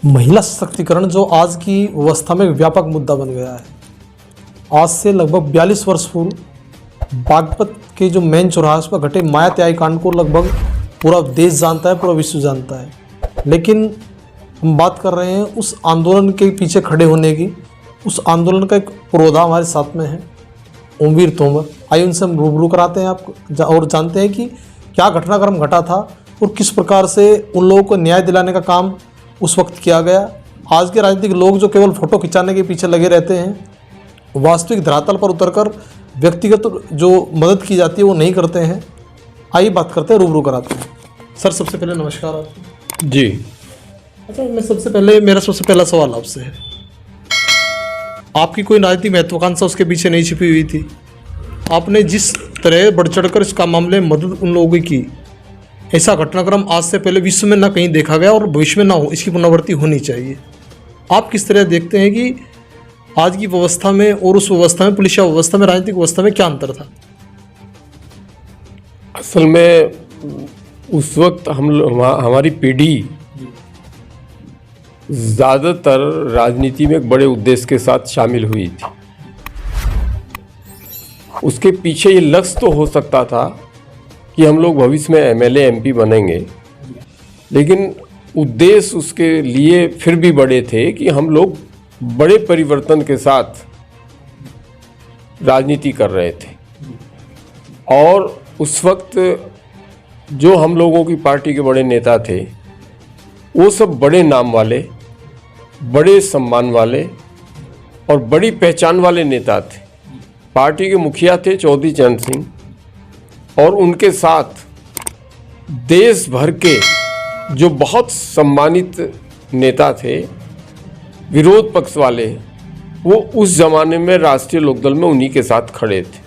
महिला सशक्तिकरण जो आज की व्यवस्था में व्यापक मुद्दा बन गया है। आज से लगभग 42 वर्ष पूर्व बागपत के जो मेन चौराहा उस पर घटे माया त्यागी कांड को लगभग पूरा देश जानता है, पूरा विश्व जानता है। लेकिन हम बात कर रहे हैं उस आंदोलन के पीछे खड़े होने की। उस आंदोलन का एक पुरोधा हमारे साथ में है, ओमवीर तोमर। आइए उनसे हम रूबरू कराते हैं आपको और जानते हैं कि क्या घटनाक्रम घटा था और किस प्रकार से उन लोगों को न्याय दिलाने का काम उस वक्त किया गया। आज के राजनीतिक लोग जो केवल फोटो खिंचाने के पीछे लगे रहते हैं, वास्तविक धरातल पर उतरकर व्यक्तिगत जो मदद की जाती है वो नहीं करते हैं। आइए बात करते हैं, रूबरू कराते हैं। सर सबसे पहले नमस्कार आपको। जी। अच्छा, मेरा सबसे पहला सवाल आपसे है, आपकी कोई राजनीतिक महत्वाकांक्षा उसके पीछे नहीं छिपी हुई थी? आपने जिस तरह बढ़ चढ़कर इसका मामले में मदद उन लोगों की, ऐसा घटनाक्रम आज से पहले विश्व में ना कहीं देखा गया और भविष्य में ना हो, इसकी पुनरावृत्ति होनी चाहिए। आप किस तरह देखते हैं कि आज की व्यवस्था में और उस व्यवस्था में, पुलिस व्यवस्था में, राजनीतिक व्यवस्था में क्या अंतर था? असल में उस वक्त हमारी पीढ़ी ज़्यादातर राजनीति में एक बड़े उद्देश्य के साथ शामिल हुई थी। उसके पीछे ये लक्ष्य तो हो सकता था कि हम लोग भविष्य में एमएलए एमपी बनेंगे, लेकिन उद्देश्य उसके लिए फिर भी बड़े थे कि हम लोग बड़े परिवर्तन के साथ राजनीति कर रहे थे। और उस वक्त जो हम लोगों की पार्टी के बड़े नेता थे वो सब बड़े नाम वाले, बड़े सम्मान वाले और बड़ी पहचान वाले नेता थे। पार्टी के मुखिया थे चौधरी चरण सिंह, और उनके साथ देश भर के जो बहुत सम्मानित नेता थे विरोध पक्ष वाले, वो उस ज़माने में राष्ट्रीय लोकदल में उन्हीं के साथ खड़े थे।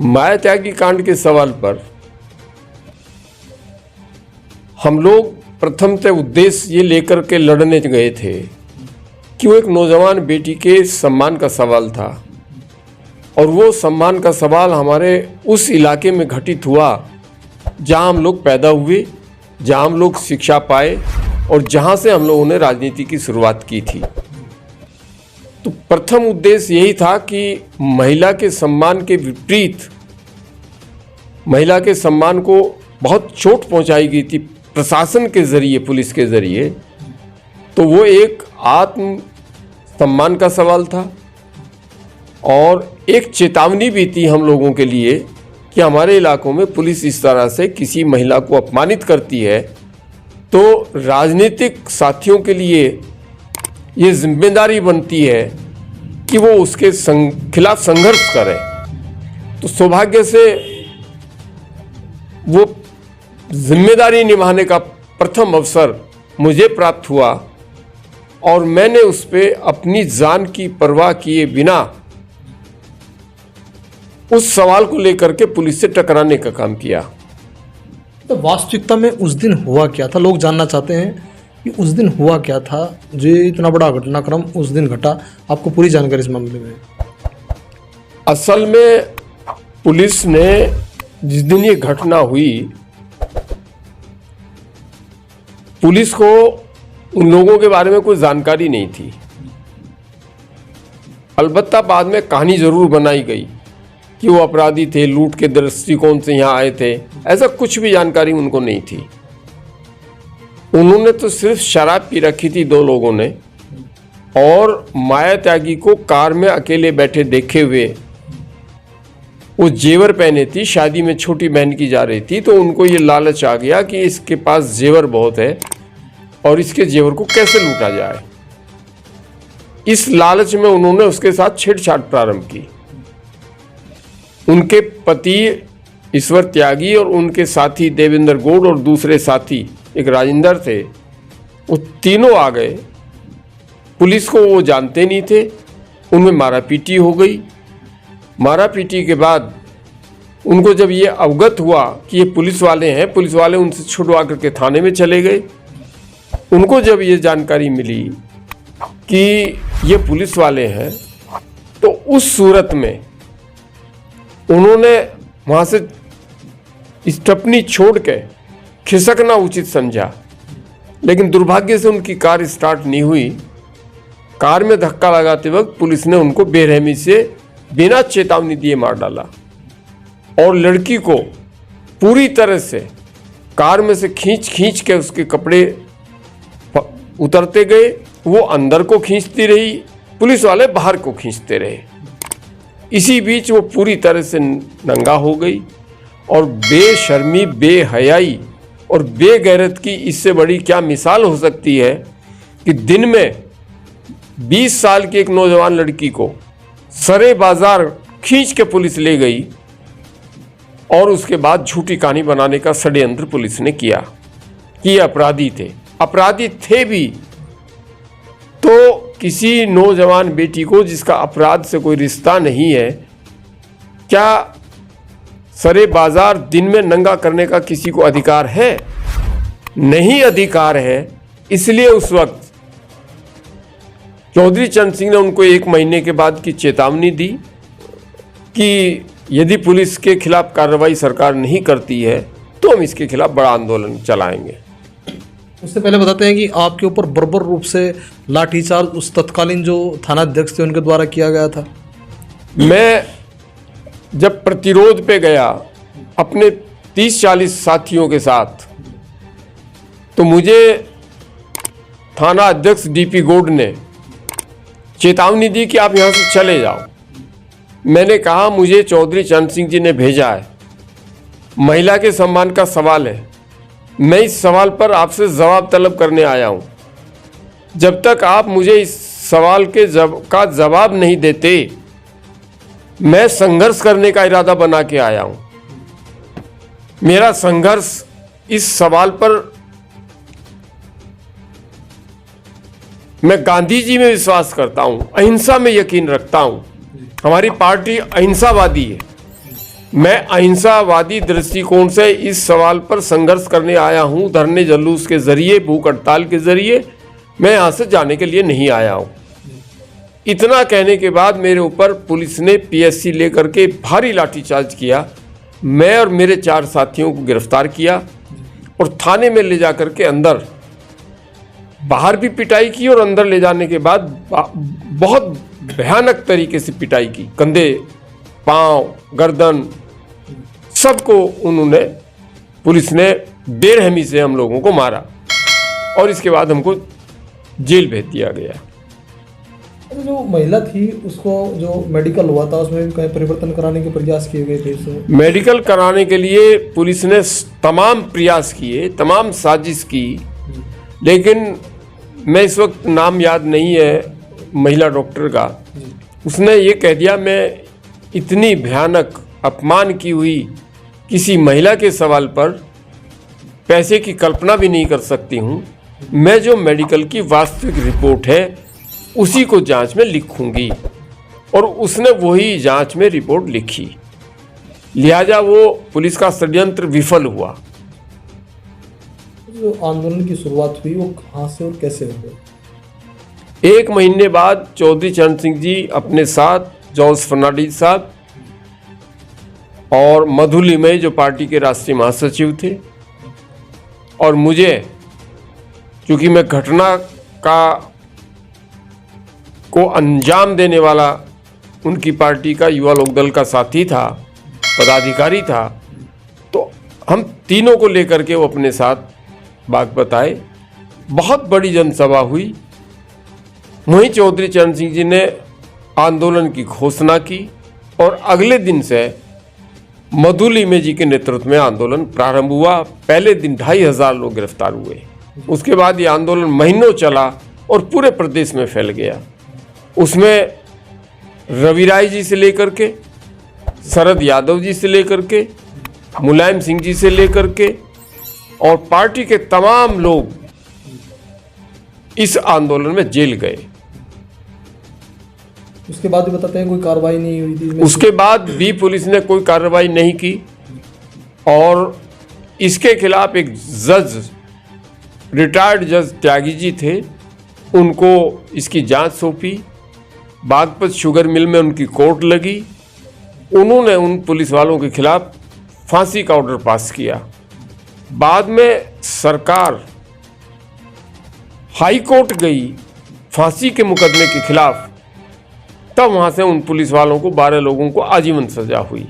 माया त्यागी कांड के सवाल पर हम लोग प्रथमतः उद्देश्य ये लेकर के लड़ने गए थे कि वो एक नौजवान बेटी के सम्मान का सवाल था, और वो सम्मान का सवाल हमारे उस इलाके में घटित हुआ जहां हम लोग पैदा हुए, जहां हम लोग शिक्षा पाए और जहां से हम लोगों ने राजनीति की शुरुआत की थी। तो प्रथम उद्देश्य यही था कि महिला के सम्मान के विपरीत, महिला के सम्मान को बहुत चोट पहुंचाई गई थी प्रशासन के ज़रिए, पुलिस के ज़रिए। तो वो एक आत्म सम्मान का सवाल था और एक चेतावनी भी थी हम लोगों के लिए कि हमारे इलाकों में पुलिस इस तरह से किसी महिला को अपमानित करती है तो राजनीतिक साथियों के लिए ये जिम्मेदारी बनती है कि वो उसके खिलाफ संघर्ष करें। तो सौभाग्य से वो जिम्मेदारी निभाने का प्रथम अवसर मुझे प्राप्त हुआ और मैंने उस पर अपनी जान की परवाह किए बिना उस सवाल को लेकर के पुलिस से टकराने का काम किया। तो वास्तविकता में उस दिन हुआ क्या था? लोग जानना चाहते हैं कि उस दिन हुआ क्या था जो इतना बड़ा घटनाक्रम उस दिन घटा। आपको पूरी जानकारी इस मामले में? असल में पुलिस ने जिस दिन ये घटना हुई, पुलिस को उन लोगों के बारे में कोई जानकारी नहीं थी। अलबत्ता बाद में कहानी ज़रूर बनाई गई कि वो अपराधी थे, लूट के दृष्टिकोण से यहाँ आए थे। ऐसा कुछ भी जानकारी उनको नहीं थी। उन्होंने तो सिर्फ शराब पी रखी थी दो लोगों ने, और माया त्यागी को कार में अकेले बैठे देखे हुए वो जेवर पहने थी, शादी में छोटी बहन की जा रही थी, तो उनको ये लालच आ गया कि इसके पास जेवर बहुत है और इसके जेवर को कैसे लूटा जाए। इस लालच में उन्होंने उसके साथ छेड़छाड़ प्रारंभ की। उनके पति ईश्वर त्यागी और उनके साथी देवेंद्र गौड़ और दूसरे साथी एक राजेंद्र थे, वो तीनों आ गए। पुलिस को वो जानते नहीं थे। उनमें मारापीटी हो गई। मारापीटी के बाद उनको जब ये अवगत हुआ कि ये पुलिस वाले हैं, पुलिस वाले उनसे छुड़वा करके थाने में चले गए। उनको जब ये जानकारी मिली कि ये पुलिस वाले हैं, तो उस सूरत में उन्होंने वहाँ से स्टपनी छोड़ के खिसकना उचित समझा लेकिन दुर्भाग्य से उनकी कार स्टार्ट नहीं हुई। कार में धक्का लगाते वक्त पुलिस ने उनको बेरहमी से बिना चेतावनी दिए मार डाला और लड़की को पूरी तरह से कार में से खींच के उसके कपड़े उतरते गए। वो अंदर को खींचती रही, पुलिस वाले बाहर को खींचते रहे। इसी बीच वो पूरी तरह से नंगा हो गई और बेशर्मी, बेहयाई और बेगैरत की इससे बड़ी क्या मिसाल हो सकती है कि दिन में 20 साल की एक नौजवान लड़की को सरे बाजार खींच के पुलिस ले गई और उसके बाद झूठी कहानी बनाने का षड्यंत्र पुलिस ने किया कि ये अपराधी थे भी तो किसी नौजवान बेटी को जिसका अपराध से कोई रिश्ता नहीं है, क्या सरे बाजार दिन में नंगा करने का किसी को अधिकार है? नहीं अधिकार है। इसलिए उस वक्त चौधरी चरण सिंह ने उनको 1 महीने के बाद की चेतावनी दी कि यदि पुलिस के खिलाफ कार्रवाई सरकार नहीं करती है तो हम इसके खिलाफ बड़ा आंदोलन चलाएंगे। उससे पहले बताते हैं कि आपके ऊपर बर्बर रूप से लाठीचार्ज उस तत्कालीन जो थानाध्यक्ष थे उनके द्वारा किया गया था। मैं जब प्रतिरोध पे गया अपने 30-40 साथियों के साथ, तो मुझे थाना अध्यक्ष डीपी गौड़ ने चेतावनी दी कि आप यहाँ से चले जाओ। मैंने कहा मुझे चौधरी चरण सिंह जी ने भेजा है, महिला के सम्मान का सवाल है, मैं इस सवाल पर आपसे जवाब तलब करने आया हूँ। जब तक आप मुझे इस सवाल के का जवाब नहीं देते, मैं संघर्ष करने का इरादा बना के आया हूँ। मेरा संघर्ष इस सवाल पर, मैं गांधी जी में विश्वास करता हूँ, अहिंसा में यकीन रखता हूँ। हमारी पार्टी अहिंसावादी है। मैं अहिंसावादी दृष्टिकोण से इस सवाल पर संघर्ष करने आया हूँ। धरने जुलूस के जरिए, भूख हड़ताल के जरिए मैं यहाँ से जाने के लिए नहीं आया हूँ। इतना कहने के बाद मेरे ऊपर पुलिस ने पीएससी लेकर के भारी लाठीचार्ज किया। मैं और मेरे 4 साथियों को गिरफ्तार किया और थाने में ले जाकर के अंदर, बाहर भी पिटाई की और अंदर ले जाने के बाद बहुत भयानक तरीके से पिटाई की। कंधे, पांव, गर्दन, सबको उन्होंने, पुलिस ने बेरहमी से हम लोगों को मारा और इसके बाद हमको जेल भेज दिया गया। जो महिला थी उसको जो मेडिकल हुआ था उसमें भी कहीं परिवर्तन कराने के प्रयास किए गए थे। मेडिकल कराने के लिए पुलिस ने तमाम प्रयास किए, तमाम साजिश की, लेकिन मैं इस वक्त नाम याद नहीं है महिला डॉक्टर का, उसने ये कह दिया मैं इतनी भयानक अपमान की हुई किसी महिला के सवाल पर पैसे की कल्पना भी नहीं कर सकती हूँ। मैं जो मेडिकल की वास्तविक रिपोर्ट है उसी को जांच में लिखूंगी, और उसने वही जांच में रिपोर्ट लिखी। लिहाजा वो पुलिस का षड्यंत्र विफल हुआ। जो आंदोलन की शुरुआत हुई वो कहाँ से और कैसे हुई? 1 महीने बाद चौधरी चरण सिंह जी अपने साथ जॉर्ज फर्नांडिस साहब और मधु लिमय जो पार्टी के राष्ट्रीय महासचिव थे, और मुझे, क्योंकि मैं घटना को अंजाम देने वाला उनकी पार्टी का युवा लोकदल का साथी था, पदाधिकारी था, तो हम तीनों को लेकर के वो अपने साथ बागपत आए। बहुत बड़ी जनसभा हुई। वहीं चौधरी चरण सिंह जी ने आंदोलन की घोषणा की और अगले दिन से मधु लिमय जी के नेतृत्व में आंदोलन प्रारंभ हुआ। पहले दिन 2500 लोग गिरफ्तार हुए। उसके बाद ये आंदोलन महीनों चला और पूरे प्रदेश में फैल गया। उसमें रवि राय जी से लेकर के, शरद यादव जी से लेकर के, मुलायम सिंह जी से लेकर के और पार्टी के तमाम लोग इस आंदोलन में जेल गए। उसके बाद भी बताते हैं कोई कार्रवाई नहीं हुई थी। उसके बाद भी पुलिस ने कोई कार्रवाई नहीं की और इसके खिलाफ एक जज, रिटायर्ड जज त्यागी जी थे, उनको इसकी जांच सौंपी। बागपत शुगर मिल में उनकी कोर्ट लगी। उन्होंने उन पुलिस वालों के खिलाफ फांसी का ऑर्डर पास किया। बाद में सरकार हाई कोर्ट गई फांसी के मुकदमे के खिलाफ, तब वहाँ से उन पुलिस वालों को 12 लोगों को आजीवन सजा हुई।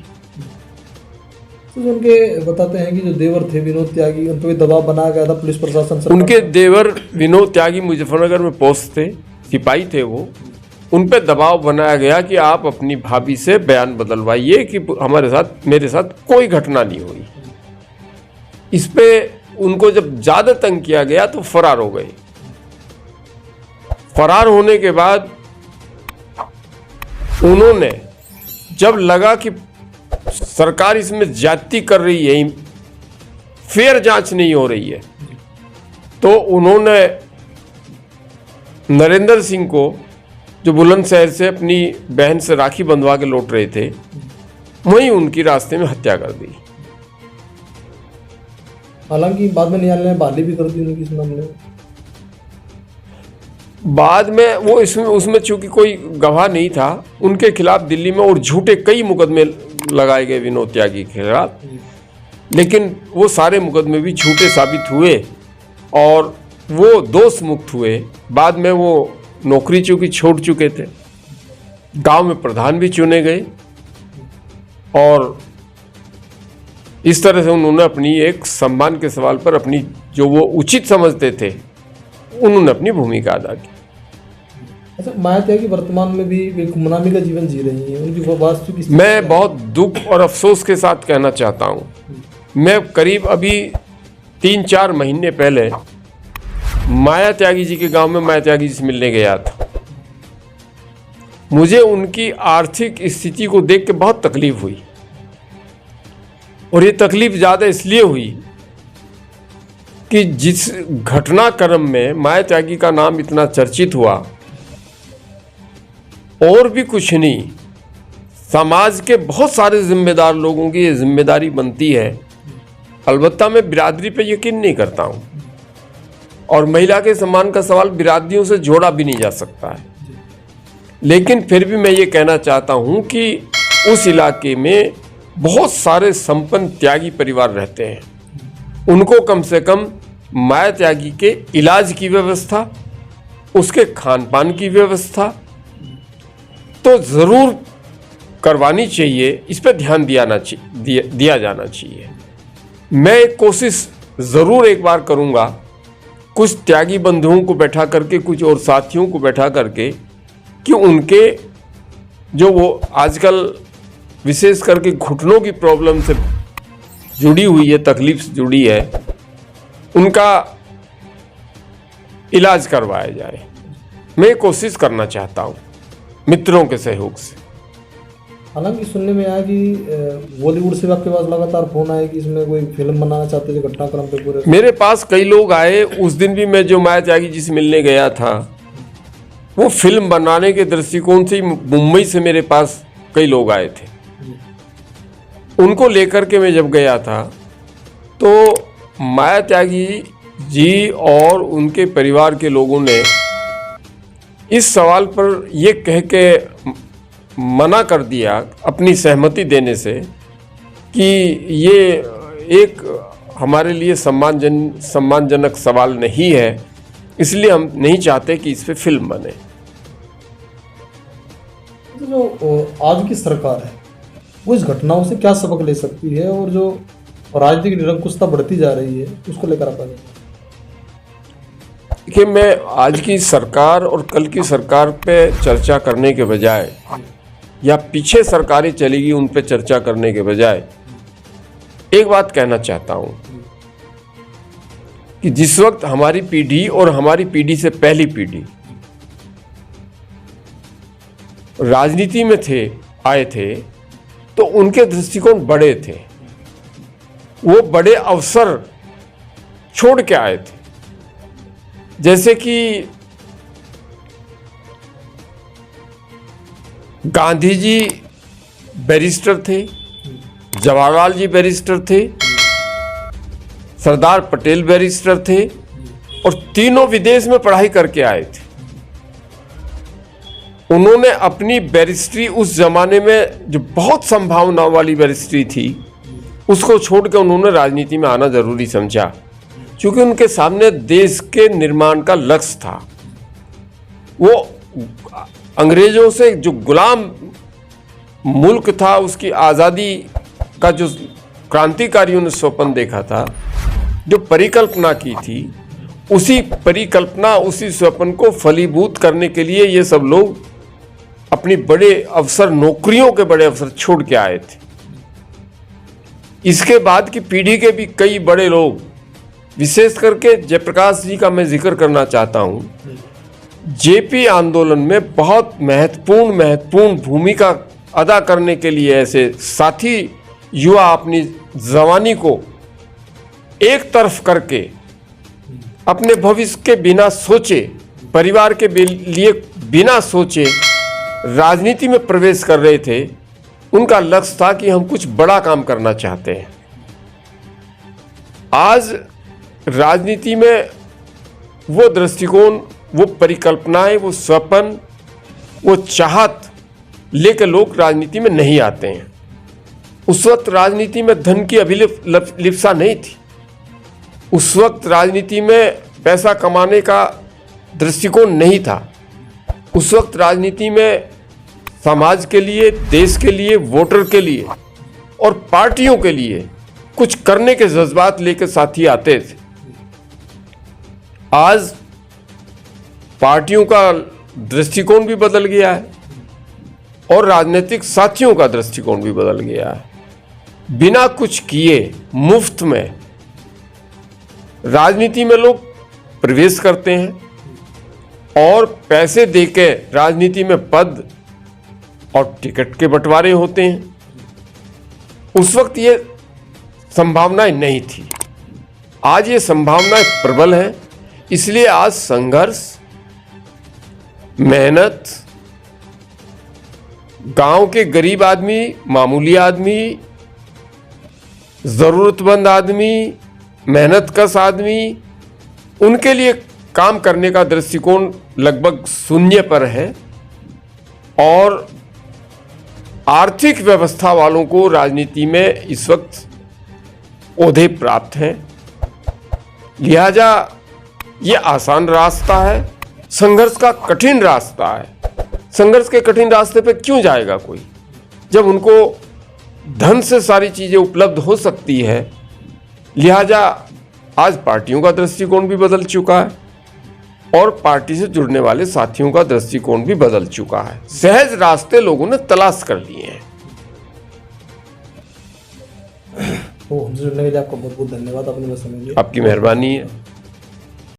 तो उनके बताते हैं कि जो देवर थे विनोद त्यागी, उन पर भी दबाव बनाया गया था पुलिस प्रशासन से। उनके देवर विनोद त्यागी मुजफ्फरनगर में पोस्ट थे, सिपाही थे वो। उन पे दबाव बनाया गया कि आप अपनी भाभी से बयान बदलवाइए कि मेरे साथ कोई घटना नहीं हुई। इस पे उनको जब ज़्यादा तंग किया गया तो फरार हो गए। फरार होने के बाद उन्होंने जब लगा कि सरकार इसमें ज्यादती कर रही है, फेयर जांच नहीं हो रही है, तो उन्होंने नरेंद्र सिंह को, जो बुलंदशहर से अपनी बहन से राखी बंधवा के लौट रहे थे, वहीं उनकी रास्ते में हत्या कर दी। हालांकि बाद में न्यायालय ने बहाली भी कर दी उनकी इस मामले में। बाद में वो उसमें चूंकि कोई गवाह नहीं था, उनके खिलाफ दिल्ली में और झूठे कई मुकदमे लगाए गए विनोद त्यागी के खिलाफ, लेकिन वो सारे मुकदमे भी झूठे साबित हुए और वो दोष मुक्त हुए। बाद में वो नौकरी चूंकि छोड़ चुके थे, गांव में प्रधान भी चुने गए और इस तरह से उन्होंने अपनी एक सम्मान के सवाल पर अपनी जो वो उचित समझते थे, उन्होंने अपनी भूमिका अदा की। अच्छा, माया त्यागी वर्तमान में भी गुमनामी का जीवन जी रही है, उनकी वास्तविक स्थिति मैं बहुत दुख और अफसोस के साथ कहना चाहता हूँ, मैं करीब अभी 3-4 महीने पहले माया त्यागी जी के गांव में माया त्यागी जी से मिलने गया था। मुझे उनकी आर्थिक स्थिति को देख के बहुत तकलीफ हुई और ये तकलीफ ज़्यादा इसलिए हुई कि जिस घटनाक्रम में माया त्यागी का नाम इतना चर्चित हुआ, और भी कुछ नहीं, समाज के बहुत सारे जिम्मेदार लोगों की ये जिम्मेदारी बनती है। अलबत्ता मैं बिरादरी पे यकीन नहीं करता हूँ और महिला के सम्मान का सवाल बिरादरियों से जोड़ा भी नहीं जा सकता है, लेकिन फिर भी मैं ये कहना चाहता हूँ कि उस इलाके में बहुत सारे संपन्न त्यागी परिवार रहते हैं, उनको कम से कम माया त्यागी के इलाज की व्यवस्था, उसके खान पान की व्यवस्था तो ज़रूर करवानी चाहिए, इस पर ध्यान दिया जाना चाहिए। मैं एक कोशिश ज़रूर एक बार करूँगा, कुछ त्यागी बंधुओं को बैठा करके, कुछ और साथियों को बैठा करके, कि उनके जो वो आजकल विशेष करके घुटनों की प्रॉब्लम से जुड़ी हुई है, तकलीफ से जुड़ी है, उनका इलाज करवाया जाए। मैं कोशिश करना चाहता हूँ मित्रों के सहयोग से। हालांकि सुनने में आया कि बॉलीवुड से आपके पास लगातार फोन आए कि इसमें कोई फिल्म बनाना चाहते थे घटनाक्रम पे पूरे। मेरे पास कई लोग आए, उस दिन भी मैं जो माया त्यागी जी से मिलने गया था, वो फिल्म बनाने के दृष्टिकोण से मुंबई से मेरे पास कई लोग आए थे। उनको लेकर के मैं जब गया था तो माया त्यागी जी और उनके परिवार के लोगों ने इस सवाल पर ये कह के मना कर दिया, अपनी सहमति देने से, कि ये एक हमारे लिए सम्मानजनक सवाल नहीं है, इसलिए हम नहीं चाहते कि इस पे फिल्म बने। जो आज की सरकार है वो इस घटनाओं से क्या सबक ले सकती है, और जो राजनीतिक निरंकुशता बढ़ती जा रही है उसको लेकर आप आगे? कि मैं आज की सरकार और कल की सरकार पे चर्चा करने के बजाय, या पीछे सरकारें चलेगी उन पे चर्चा करने के बजाय, एक बात कहना चाहता हूँ कि जिस वक्त हमारी पीढ़ी और हमारी पीढ़ी से पहली पीढ़ी राजनीति में आए थे, तो उनके दृष्टिकोण बड़े थे, वो बड़े अवसर छोड़ के आए थे। जैसे कि गांधी जी बैरिस्टर थे, जवाहरलाल जी बैरिस्टर थे, सरदार पटेल बैरिस्टर थे, और तीनों विदेश में पढ़ाई करके आए थे। उन्होंने अपनी बैरिस्ट्री उस जमाने में जो बहुत संभावनाओं वाली बैरिस्ट्री थी, उसको छोड़ के उन्होंने राजनीति में आना जरूरी समझा। क्योंकि उनके सामने देश के निर्माण का लक्ष्य था। वो अंग्रेजों से जो गुलाम मुल्क था, उसकी आज़ादी का जो क्रांतिकारियों ने स्वप्न देखा था, जो परिकल्पना की थी, उसी परिकल्पना, उसी स्वप्न को फलीभूत करने के लिए ये सब लोग अपनी बड़े अवसर, नौकरियों के बड़े अवसर छोड़ के आए थे। इसके बाद की पीढ़ी के भी कई बड़े लोग, विशेष करके जयप्रकाश जी का मैं जिक्र करना चाहता हूँ। जेपी आंदोलन में बहुत महत्वपूर्ण भूमिका अदा करने के लिए ऐसे साथी युवा अपनी जवानी को एक तरफ करके अपने भविष्य के बिना सोचे, परिवार के लिए बिना सोचे राजनीति में प्रवेश कर रहे थे। उनका लक्ष्य था कि हम कुछ बड़ा काम करना चाहते हैं। आज राजनीति में वो दृष्टिकोण, वो परिकल्पनाएं, वो स्वप्न, वो चाहत लेकर लोग राजनीति में नहीं आते हैं। उस वक्त राजनीति में धन की अभिलिप्सा नहीं थी। उस वक्त राजनीति में पैसा कमाने का दृष्टिकोण नहीं था। उस वक्त राजनीति में समाज के लिए, देश के लिए, वोटर के लिए और पार्टियों के लिए कुछ करने के जज्बात लेकर साथी आते थे। आज पार्टियों का दृष्टिकोण भी बदल गया है और राजनीतिक साथियों का दृष्टिकोण भी बदल गया है। बिना कुछ किए मुफ्त में राजनीति में लोग प्रवेश करते हैं और पैसे देके राजनीति में पद और टिकट के बंटवारे होते हैं। उस वक्त ये संभावनाएं नहीं थी। आज ये संभावनाएं प्रबल हैं। इसलिए आज संघर्ष, मेहनत, गांव के गरीब आदमी, मामूली आदमी, जरूरतमंद आदमी, मेहनतकश आदमी, उनके लिए काम करने का दृष्टिकोण लगभग शून्य पर है और आर्थिक व्यवस्था वालों को राजनीति में इस वक्त ओहदे प्राप्त हैं। लिहाजा ये आसान रास्ता है, संघर्ष का कठिन रास्ता है। संघर्ष के कठिन रास्ते पे क्यों जाएगा कोई, जब उनको धन से सारी चीज़ें उपलब्ध हो सकती है। लिहाजा आज पार्टियों का दृष्टिकोण भी बदल चुका है और पार्टी से जुड़ने वाले साथियों का दृष्टिकोण भी बदल चुका है। सहज रास्ते लोगों ने तलाश कर लिए हैं। तो हमसे जुड़ने के लिए आपका बहुत बहुत धन्यवाद। आपने समय दिया। आपकी मेहरबानी है।